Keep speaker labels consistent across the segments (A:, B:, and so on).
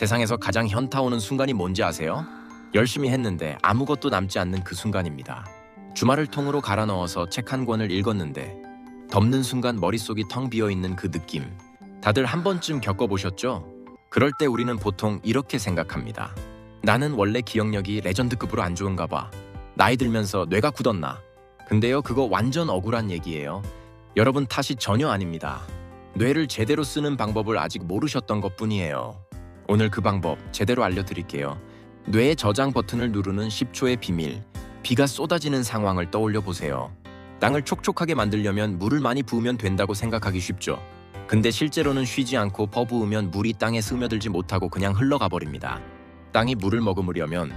A: 세상에서 가장 현타 오는 순간이 뭔지 아세요? 열심히 했는데 아무것도 남지 않는 그 순간입니다. 주말을 통으로 갈아 넣어서 책 한 권을 읽었는데 덮는 순간 머릿속이 텅 비어있는 그 느낌. 다들 한 번쯤 겪어보셨죠? 그럴 때 우리는 보통 이렇게 생각합니다. 나는 원래 기억력이 레전드급으로 안 좋은가 봐. 나이 들면서 뇌가 굳었나? 근데요, 그거 완전 억울한 얘기예요. 여러분 탓이 전혀 아닙니다. 뇌를 제대로 쓰는 방법을 아직 모르셨던 것뿐이에요. 오늘 그 방법 제대로 알려드릴게요. 뇌의 저장 버튼을 누르는 10초의 비밀. 비가 쏟아지는 상황을 떠올려 보세요. 땅을 촉촉하게 만들려면 물을 많이 부으면 된다고 생각하기 쉽죠. 근데 실제로는 쉬지 않고 퍼부으면 물이 땅에 스며들지 못하고 그냥 흘러가 버립니다. 땅이 물을 머금으려면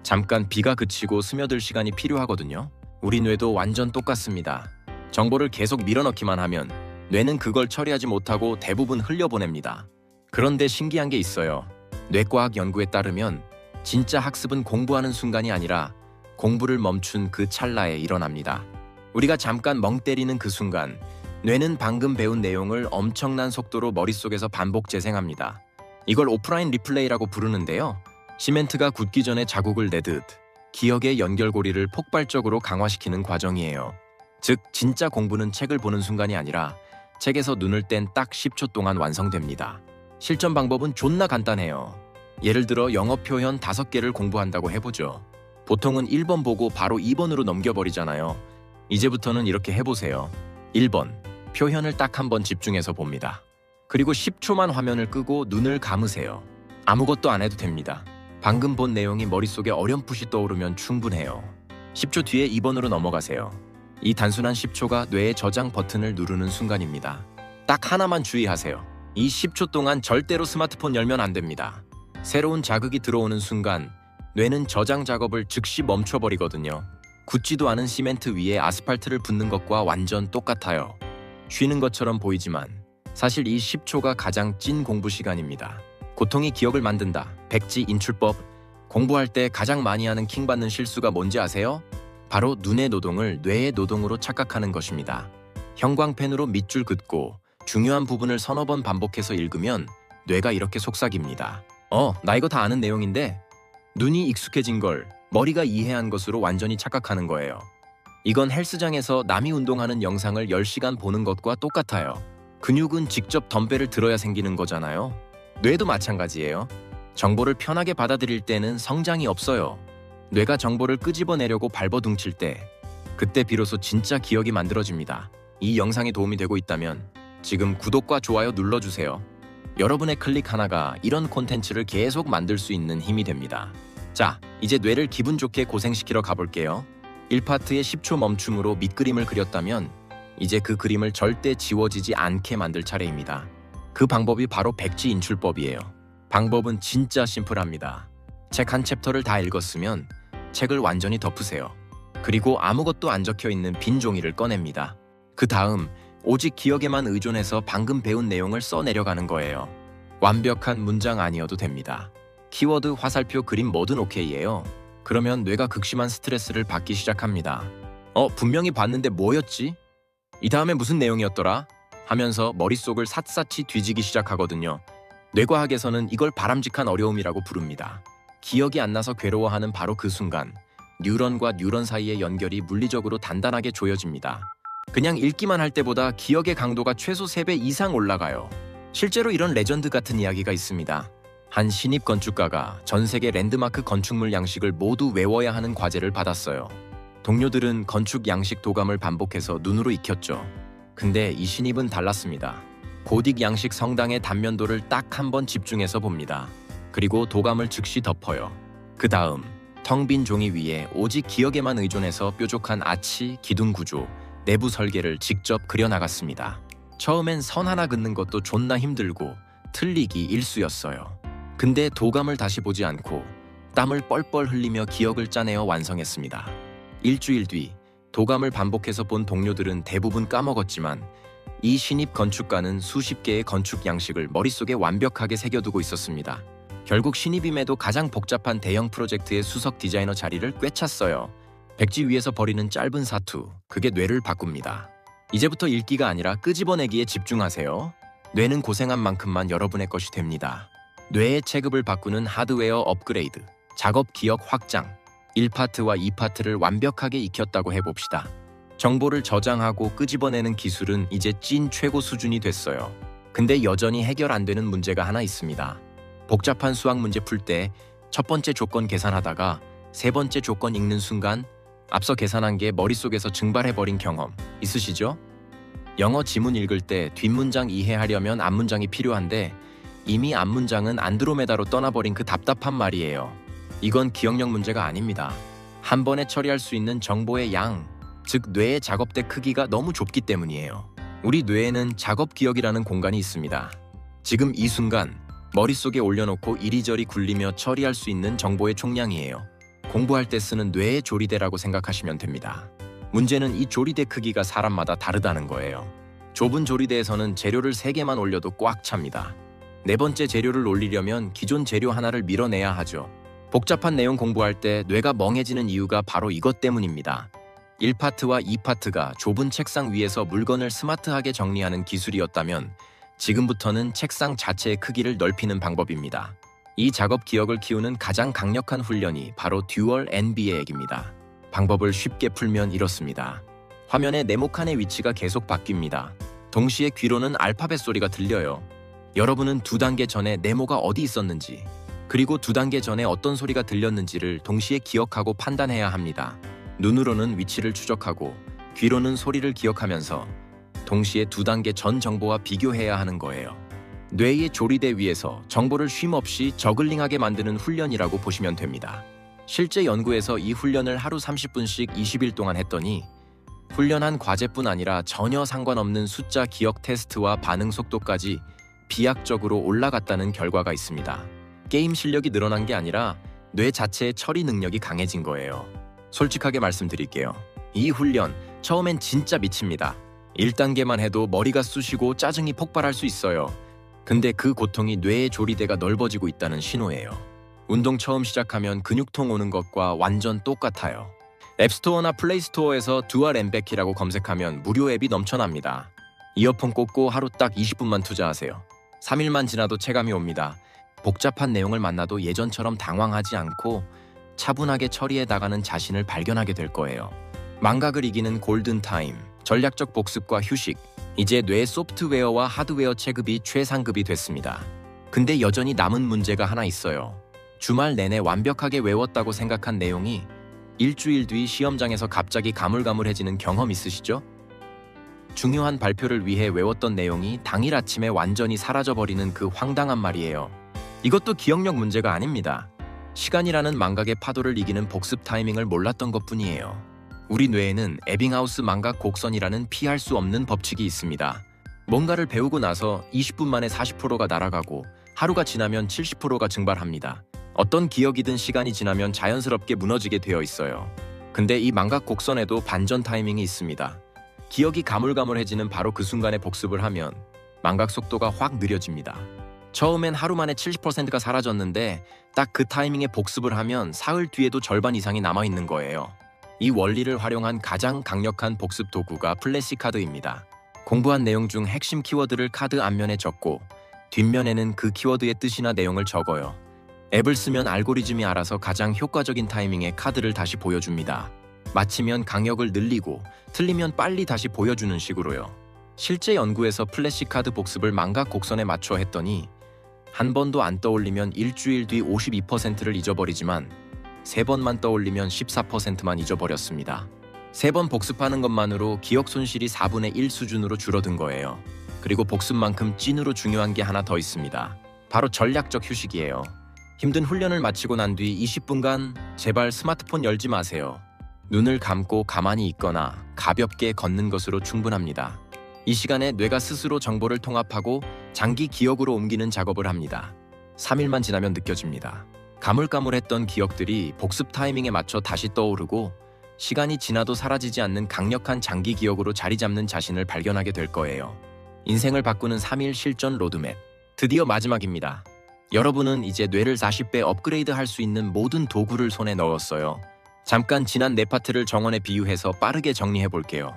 A: 잠깐 비가 그치고 스며들 시간이 필요하거든요. 우리 뇌도 완전 똑같습니다. 정보를 계속 밀어넣기만 하면 뇌는 그걸 처리하지 못하고 대부분 흘려보냅니다. 그런데 신기한 게 있어요. 뇌과학 연구에 따르면 진짜 학습은 공부하는 순간이 아니라 공부를 멈춘 그 찰나에 일어납니다. 우리가 잠깐 멍 때리는 그 순간 뇌는 방금 배운 내용을 엄청난 속도로 머릿속에서 반복 재생합니다. 이걸 오프라인 리플레이라고 부르는데요. 시멘트가 굳기 전에 자국을 내듯 기억의 연결고리를 폭발적으로 강화시키는 과정이에요. 즉, 진짜 공부는 책을 보는 순간이 아니라 책에서 눈을 뗀 딱 10초 동안 완성됩니다. 실전 방법은 존나 간단해요. 예를 들어 영어 표현 5개를 공부한다고 해보죠. 보통은 1번 보고 바로 2번으로 넘겨버리잖아요. 이제부터는 이렇게 해보세요. 1번, 표현을 딱 한 번 집중해서 봅니다. 그리고 10초만 화면을 끄고 눈을 감으세요. 아무것도 안 해도 됩니다. 방금 본 내용이 머릿속에 어렴풋이 떠오르면 충분해요. 10초 뒤에 2번으로 넘어가세요. 이 단순한 10초가 뇌의 저장 버튼을 누르는 순간입니다. 딱 하나만 주의하세요. 이 10초 동안 절대로 스마트폰 열면 안 됩니다. 새로운 자극이 들어오는 순간 뇌는 저장 작업을 즉시 멈춰버리거든요. 굳지도 않은 시멘트 위에 아스팔트를 붓는 것과 완전 똑같아요. 쉬는 것처럼 보이지만 사실 이 10초가 가장 찐 공부 시간입니다. 고통이 기억을 만든다. 백지 인출법. 공부할 때 가장 많이 하는 킹받는 실수가 뭔지 아세요? 바로 눈의 노동을 뇌의 노동으로 착각하는 것입니다. 형광펜으로 밑줄 긋고 중요한 부분을 서너 번 반복해서 읽으면 뇌가 이렇게 속삭입니다. 나 이거 다 아는 내용인데 눈이 익숙해진 걸 머리가 이해한 것으로 완전히 착각하는 거예요. 이건 헬스장에서 남이 운동하는 영상을 10시간 보는 것과 똑같아요. 근육은 직접 덤벨을 들어야 생기는 거잖아요. 뇌도 마찬가지예요. 정보를 편하게 받아들일 때는 성장이 없어요. 뇌가 정보를 끄집어내려고 발버둥칠 때 그때 비로소 진짜 기억이 만들어집니다. 이 영상이 도움이 되고 있다면 지금 구독과 좋아요 눌러주세요. 여러분의 클릭 하나가 이런 콘텐츠를 계속 만들 수 있는 힘이 됩니다. 자, 이제 뇌를 기분 좋게 고생시키러 가볼게요. 1파트의 10초 멈춤으로 밑그림을 그렸다면 이제 그 그림을 절대 지워지지 않게 만들 차례입니다. 그 방법이 바로 백지 인출법이에요. 방법은 진짜 심플합니다. 책 한 챕터를 다 읽었으면 책을 완전히 덮으세요. 그리고 아무것도 안 적혀 있는 빈 종이를 꺼냅니다. 그 다음 오직 기억에만 의존해서 방금 배운 내용을 써내려가는 거예요. 완벽한 문장 아니어도 됩니다. 키워드, 화살표, 그림 뭐든 오케이예요. 그러면 뇌가 극심한 스트레스를 받기 시작합니다. 분명히 봤는데 뭐였지? 이 다음에 무슨 내용이었더라? 하면서 머릿속을 샅샅이 뒤지기 시작하거든요. 뇌과학에서는 이걸 바람직한 어려움이라고 부릅니다. 기억이 안 나서 괴로워하는 바로 그 순간 뉴런과 뉴런 사이의 연결이 물리적으로 단단하게 조여집니다. 그냥 읽기만 할 때보다 기억의 강도가 최소 3배 이상 올라가요. 실제로 이런 레전드 같은 이야기가 있습니다. 한 신입 건축가가 전 세계 랜드마크 건축물 양식을 모두 외워야 하는 과제를 받았어요. 동료들은 건축 양식 도감을 반복해서 눈으로 익혔죠. 근데 이 신입은 달랐습니다. 고딕 양식 성당의 단면도를 딱 한 번 집중해서 봅니다. 그리고 도감을 즉시 덮어요. 그 다음 텅 빈 종이 위에 오직 기억에만 의존해서 뾰족한 아치, 기둥 구조, 내부 설계를 직접 그려나갔습니다. 처음엔 선 하나 긋는 것도 존나 힘들고 틀리기 일쑤였어요. 근데 도감을 다시 보지 않고 땀을 뻘뻘 흘리며 기억을 짜내어 완성했습니다. 일주일 뒤 도감을 반복해서 본 동료들은 대부분 까먹었지만 이 신입 건축가는 수십 개의 건축 양식을 머릿속에 완벽하게 새겨두고 있었습니다. 결국 신입임에도 가장 복잡한 대형 프로젝트의 수석 디자이너 자리를 꿰찼어요. 백지 위에서 벌이는 짧은 사투, 그게 뇌를 바꿉니다. 이제부터 읽기가 아니라 끄집어내기에 집중하세요. 뇌는 고생한 만큼만 여러분의 것이 됩니다. 뇌의 체급을 바꾸는 하드웨어 업그레이드, 작업 기억 확장, 1파트와 2파트를 완벽하게 익혔다고 해봅시다. 정보를 저장하고 끄집어내는 기술은 이제 찐 최고 수준이 됐어요. 근데 여전히 해결 안 되는 문제가 하나 있습니다. 복잡한 수학 문제 풀 때 첫 번째 조건 계산하다가 세 번째 조건 읽는 순간 앞서 계산한 게 머릿속에서 증발해버린 경험 있으시죠? 영어 지문 읽을 때 뒷문장 이해하려면 앞문장이 필요한데 이미 앞문장은 안드로메다로 떠나버린 그 답답한 말이에요. 이건 기억력 문제가 아닙니다. 한 번에 처리할 수 있는 정보의 양, 즉 뇌의 작업대 크기가 너무 좁기 때문이에요. 우리 뇌에는 작업 기억이라는 공간이 있습니다. 지금 이 순간 머릿속에 올려놓고 이리저리 굴리며 처리할 수 있는 정보의 총량이에요. 공부할 때 쓰는 뇌의 조리대라고 생각하시면 됩니다. 문제는 이 조리대 크기가 사람마다 다르다는 거예요. 좁은 조리대에서는 재료를 3개만 올려도 꽉 찹니다. 네 번째 재료를 올리려면 기존 재료 하나를 밀어내야 하죠. 복잡한 내용 공부할 때 뇌가 멍해지는 이유가 바로 이것 때문입니다. 1파트와 2파트가 좁은 책상 위에서 물건을 스마트하게 정리하는 기술이었다면 지금부터는 책상 자체의 크기를 넓히는 방법입니다. 이 작업 기억을 키우는 가장 강력한 훈련이 바로 듀얼 NB의 액입니다. 방법을 쉽게 풀면 이렇습니다. 화면의 네모칸의 위치가 계속 바뀝니다. 동시에 귀로는 알파벳 소리가 들려요. 여러분은 2단계 전에 네모가 어디 있었는지, 그리고 2단계 전에 어떤 소리가 들렸는지를 동시에 기억하고 판단해야 합니다. 눈으로는 위치를 추적하고 귀로는 소리를 기억하면서 동시에 2단계 전 정보와 비교해야 하는 거예요. 뇌의 조리대 위에서 정보를 쉼없이 저글링하게 만드는 훈련이라고 보시면 됩니다. 실제 연구에서 이 훈련을 하루 30분씩 20일 동안 했더니 훈련한 과제뿐 아니라 전혀 상관없는 숫자 기억 테스트와 반응 속도까지 비약적으로 올라갔다는 결과가 있습니다. 게임 실력이 늘어난 게 아니라 뇌 자체의 처리 능력이 강해진 거예요. 솔직하게 말씀드릴게요. 이 훈련 처음엔 진짜 미칩니다. 1단계만 해도 머리가 쑤시고 짜증이 폭발할 수 있어요. 근데 그 고통이 뇌의 조리대가 넓어지고 있다는 신호예요. 운동 처음 시작하면 근육통 오는 것과 완전 똑같아요. 앱스토어나 플레이스토어에서 듀얼 엠베키라고 검색하면 무료 앱이 넘쳐납니다. 이어폰 꽂고 하루 딱 20분만 투자하세요. 3일만 지나도 체감이 옵니다. 복잡한 내용을 만나도 예전처럼 당황하지 않고 차분하게 처리해 나가는 자신을 발견하게 될 거예요. 망각을 이기는 골든타임, 전략적 복습과 휴식, 이제 뇌 소프트웨어와 하드웨어 체급이 최상급이 됐습니다. 근데 여전히 남은 문제가 하나 있어요. 주말 내내 완벽하게 외웠다고 생각한 내용이 일주일 뒤 시험장에서 갑자기 가물가물해지는 경험 있으시죠? 중요한 발표를 위해 외웠던 내용이 당일 아침에 완전히 사라져버리는 그 황당한 말이에요. 이것도 기억력 문제가 아닙니다. 시간이라는 망각의 파도를 이기는 복습 타이밍을 몰랐던 것뿐이에요. 우리 뇌에는 에빙하우스 망각 곡선이라는 피할 수 없는 법칙이 있습니다. 뭔가를 배우고 나서 20분 만에 40%가 날아가고 하루가 지나면 70%가 증발합니다. 어떤 기억이든 시간이 지나면 자연스럽게 무너지게 되어 있어요. 근데 이 망각 곡선에도 반전 타이밍이 있습니다. 기억이 가물가물해지는 바로 그 순간에 복습을 하면 망각 속도가 확 느려집니다. 처음엔 하루 만에 70%가 사라졌는데 딱 그 타이밍에 복습을 하면 사흘 뒤에도 절반 이상이 남아있는 거예요. 이 원리를 활용한 가장 강력한 복습 도구가 플래시카드입니다. 공부한 내용 중 핵심 키워드를 카드 앞면에 적고 뒷면에는 그 키워드의 뜻이나 내용을 적어요. 앱을 쓰면 알고리즘이 알아서 가장 효과적인 타이밍에 카드를 다시 보여줍니다. 맞히면 강역을 늘리고 틀리면 빨리 다시 보여주는 식으로요. 실제 연구에서 플래시카드 복습을 망각 곡선에 맞춰 했더니 한 번도 안 떠올리면 일주일 뒤 52%를 잊어버리지만 3번만 떠올리면 14%만 잊어버렸습니다. 3번 복습하는 것만으로 기억 손실이 4분의 1 수준으로 줄어든 거예요. 그리고 복습만큼 찐으로 중요한 게 하나 더 있습니다. 바로 전략적 휴식이에요. 힘든 훈련을 마치고 난 뒤 20분간 제발 스마트폰 열지 마세요. 눈을 감고 가만히 있거나 가볍게 걷는 것으로 충분합니다. 이 시간에 뇌가 스스로 정보를 통합하고 장기 기억으로 옮기는 작업을 합니다. 3일만 지나면 느껴집니다. 가물가물했던 기억들이 복습 타이밍에 맞춰 다시 떠오르고 시간이 지나도 사라지지 않는 강력한 장기 기억으로 자리 잡는 자신을 발견하게 될 거예요. 인생을 바꾸는 3일 실전 로드맵. 드디어 마지막입니다. 여러분은 이제 뇌를 40배 업그레이드 할 수 있는 모든 도구를 손에 넣었어요. 잠깐 지난 4파트를 정원에 비유해서 빠르게 정리해 볼게요.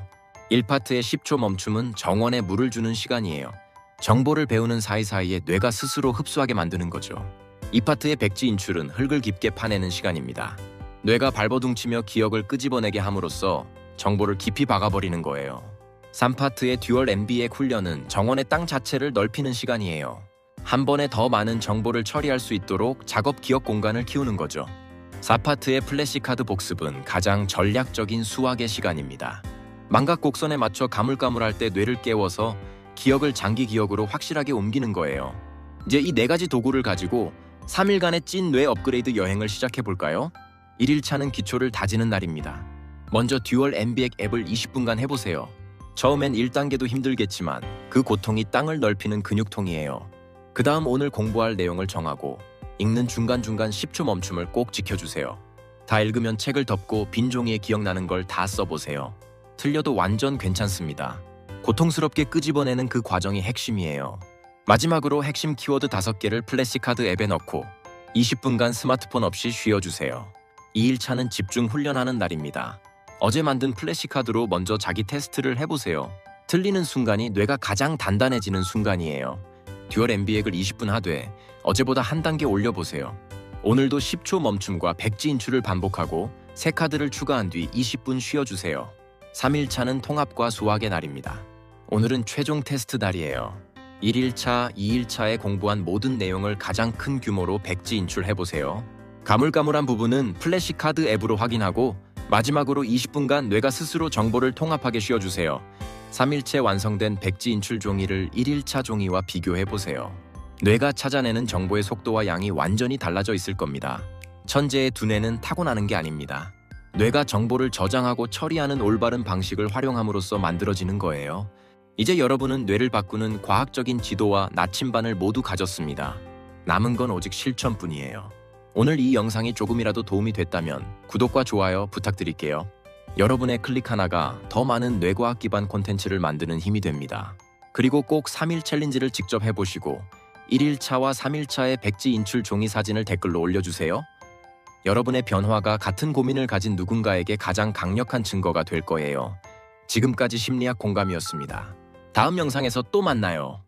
A: 1파트의 10초 멈춤은 정원에 물을 주는 시간이에요. 정보를 배우는 사이사이에 뇌가 스스로 흡수하게 만드는 거죠. 이 파트의 백지 인출은 흙을 깊게 파내는 시간입니다. 뇌가 발버둥치며 기억을 끄집어내게 함으로써 정보를 깊이 박아버리는 거예요. 3파트의 듀얼 MB의 훈련은 정원의 땅 자체를 넓히는 시간이에요. 한 번에 더 많은 정보를 처리할 수 있도록 작업 기억 공간을 키우는 거죠. 4파트의 플래시카드 복습은 가장 전략적인 수학의 시간입니다. 망각 곡선에 맞춰 가물가물할 때 뇌를 깨워서 기억을 장기 기억으로 확실하게 옮기는 거예요. 이제 이 4가지 도구를 가지고 3일간의 찐 뇌 업그레이드 여행을 시작해 볼까요? 1일차는 기초를 다지는 날입니다. 먼저 듀얼 MB액 앱을 20분간 해보세요. 처음엔 1단계도 힘들겠지만 그 고통이 땅을 넓히는 근육통이에요. 그 다음 오늘 공부할 내용을 정하고 읽는 중간중간 10초 멈춤을 꼭 지켜주세요. 다 읽으면 책을 덮고 빈 종이에 기억나는 걸 다 써보세요. 틀려도 완전 괜찮습니다. 고통스럽게 끄집어내는 그 과정이 핵심이에요. 마지막으로 핵심 키워드 5개를 플래시카드 앱에 넣고 20분간 스마트폰 없이 쉬어주세요. 2일차는 집중 훈련하는 날입니다. 어제 만든 플래시카드로 먼저 자기 테스트를 해보세요. 틀리는 순간이 뇌가 가장 단단해지는 순간이에요. 듀얼 MB액을 20분 하되 어제보다 한 단계 올려보세요. 오늘도 10초 멈춤과 백지 인출을 반복하고 새 카드를 추가한 뒤 20분 쉬어주세요. 3일차는 통합과 수학의 날입니다. 오늘은 최종 테스트 날이에요. 1일차, 2일차에 공부한 모든 내용을 가장 큰 규모로 백지 인출해보세요. 가물가물한 부분은 플래시카드 앱으로 확인하고 마지막으로 20분간 뇌가 스스로 정보를 통합하게 쉬어주세요. 3일째 완성된 백지 인출 종이를 1일차 종이와 비교해보세요. 뇌가 찾아내는 정보의 속도와 양이 완전히 달라져 있을 겁니다. 천재의 두뇌는 타고나는 게 아닙니다. 뇌가 정보를 저장하고 처리하는 올바른 방식을 활용함으로써 만들어지는 거예요. 이제 여러분은 뇌를 바꾸는 과학적인 지도와 나침반을 모두 가졌습니다. 남은 건 오직 실천뿐이에요. 오늘 이 영상이 조금이라도 도움이 됐다면 구독과 좋아요 부탁드릴게요. 여러분의 클릭 하나가 더 많은 뇌과학 기반 콘텐츠를 만드는 힘이 됩니다. 그리고 꼭 3일 챌린지를 직접 해보시고 1일차와 3일차의 백지 인출 종이 사진을 댓글로 올려주세요. 여러분의 변화가 같은 고민을 가진 누군가에게 가장 강력한 증거가 될 거예요. 지금까지 심리학 공감이었습니다. 다음 영상에서 또 만나요.